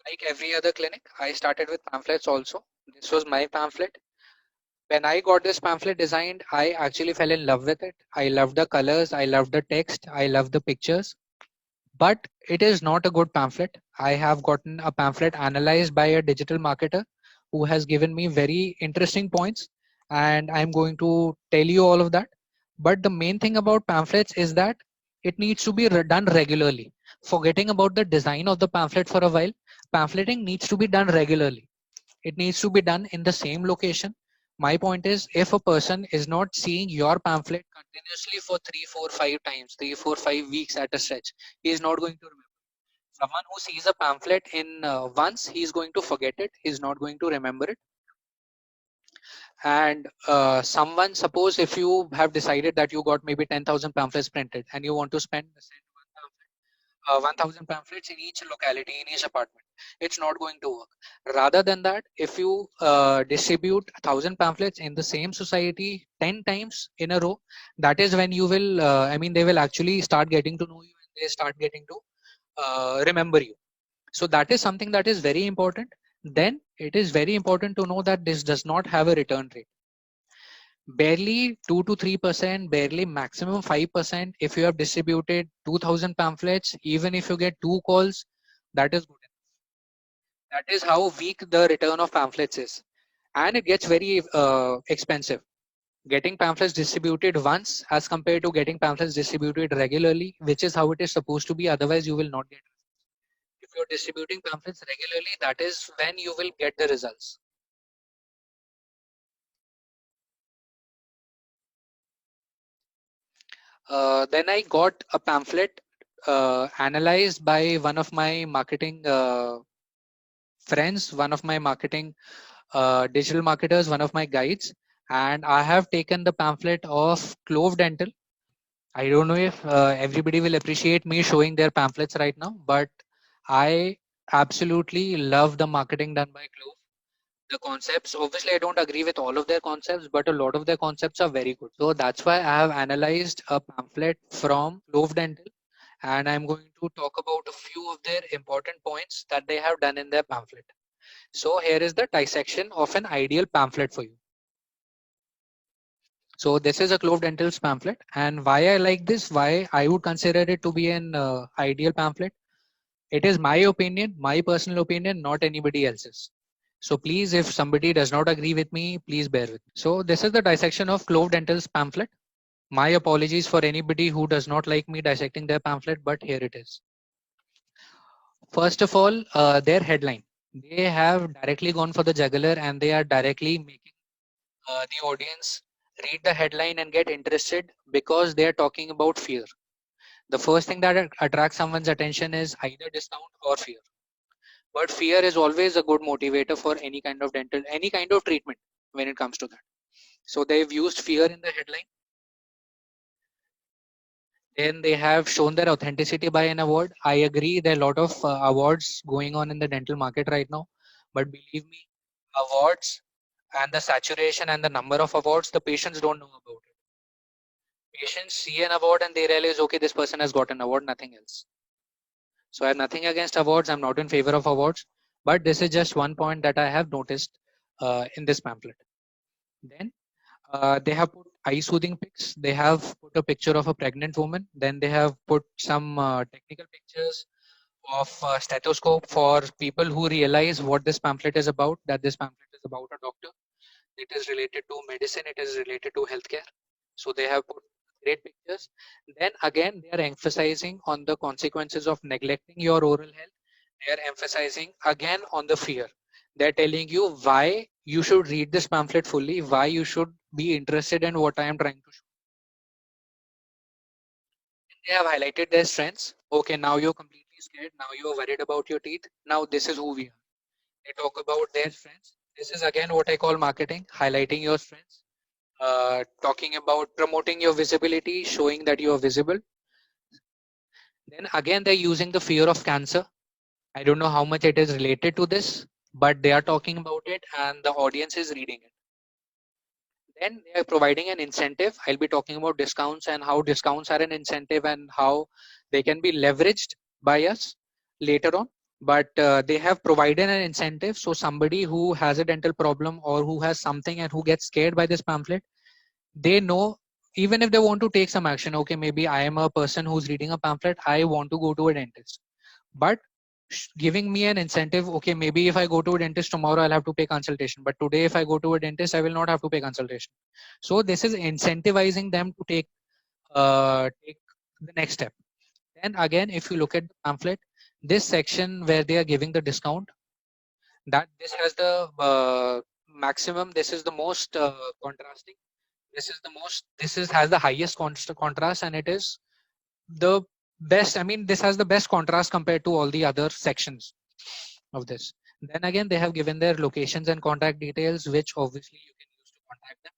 Like every other clinic, I started with pamphlets also. This was my pamphlet. When I got this pamphlet designed, I actually fell in love with it. I loved the colors, I loved the text, I loved the pictures. But it is not a good pamphlet. I have gotten a pamphlet analyzed by a digital marketer who has given me very interesting points, and I'm going to tell you all of that. But the main thing about pamphlets is that it needs to be done regularly. Forgetting about the design of the pamphlet for a while, pamphleting needs to be done regularly. It needs to be done in the same location. My point is, if a person is not seeing your pamphlet continuously for 3 4 5 times, 3 4 5 weeks at a stretch, he is not going to remember. Someone who sees a pamphlet in once, he is going to forget it, he is not going to remember it. And someone, suppose if you have decided that you got maybe 10,000 pamphlets printed and you want to send 1,000 pamphlets in each locality, in each apartment. It's not going to work. Rather than that, if you distribute 1,000 pamphlets in the same society 10 times in a row, that is when you will, I mean, they will actually start getting to know you and they start getting to remember you. So that is something that is very important. Then it is very important to know that this does not have a return rate. Barely 2 to 3%, barely maximum 5%. If you have distributed 2,000 pamphlets, even if you get 2 calls, that is good. That is how weak the return of pamphlets is. And it gets very expensive. Getting pamphlets distributed once as compared to getting pamphlets distributed regularly, which is how it is supposed to be. Otherwise, you will not get. If you're distributing pamphlets regularly, that is when you will get the results. Then I got a pamphlet analyzed by one of my marketing friends, one of my marketing digital marketers, one of my guides, and I have taken the pamphlet of Clove Dental. I don't know if everybody will appreciate me showing their pamphlets right now, but I absolutely love the marketing done by Clove. The concepts, obviously, I don't agree with all of their concepts, but a lot of their concepts are very good. So that's why I have analyzed a pamphlet from Clove Dental, and I'm going to talk about a few of their important points that they have done in their pamphlet. So here is the dissection of an ideal pamphlet for you. So this is a Clove Dental's pamphlet, and why I like this, why I would consider it to be an ideal pamphlet. It is my opinion, my personal opinion, not anybody else's. So please, if somebody does not agree with me, please bear with me. So this is the dissection of Clove Dental's pamphlet. My apologies for anybody who does not like me dissecting their pamphlet, but here it is. First of all, their headline. They have directly gone for the jugular and they are directly making the audience read the headline and get interested because they are talking about fear. The first thing that attracts someone's attention is either discount or fear. But fear is always a good motivator for any kind of dental, any kind of treatment when it comes to that. So they've used fear in the headline. Then they have shown their authenticity by an award. I agree, there are a lot of awards going on in the dental market right now. But believe me, awards and the saturation and the number of awards, the patients don't know about it. Patients see an award and they realize, okay, this person has got an award, nothing else. So I have nothing against awards. I'm not in favor of awards. But this is just one point that I have noticed in this pamphlet. Then they have put eye soothing pics. They have put a picture of a pregnant woman. Then they have put some technical pictures of stethoscope for people who realize what this pamphlet is about, that this pamphlet is about a doctor. It is related to medicine. It is related to healthcare. So they have put great pictures. Then again, they are emphasizing on the consequences of neglecting your oral health. They are emphasizing again on the fear. They're telling you why you should read this pamphlet fully, why you should be interested in what I am trying to show. They have highlighted their strengths. Okay, now you're completely scared. Now you're worried about your teeth. Now this is who we are. They talk about their strengths. This is again what I call marketing, highlighting your strengths, talking about promoting your visibility, showing that you are visible. Then again, they're using the fear of cancer. I don't know how much it is related to this, but they are talking about it and the audience is reading it. Then they are providing an incentive. I'll be talking about discounts and how discounts are an incentive and how they can be leveraged by us later on. but they have provided an incentive. So somebody who has a dental problem or who has something and who gets scared by this pamphlet, they know, even if they want to take some action, okay, maybe I am a person who's reading a pamphlet, I want to go to a dentist, but giving me an incentive, okay, maybe if I go to a dentist tomorrow, I'll have to pay consultation, but today if I go to a dentist, I will not have to pay consultation. So this is incentivizing them to take the next step. Then again, if you look at the pamphlet, this section where they are giving the discount, that this has the maximum, this is the most contrasting, this is has the highest contrast, and it is the best. I mean, this has the best contrast compared to all the other sections of this. Then again, they have given their locations and contact details, which obviously you can use to contact them.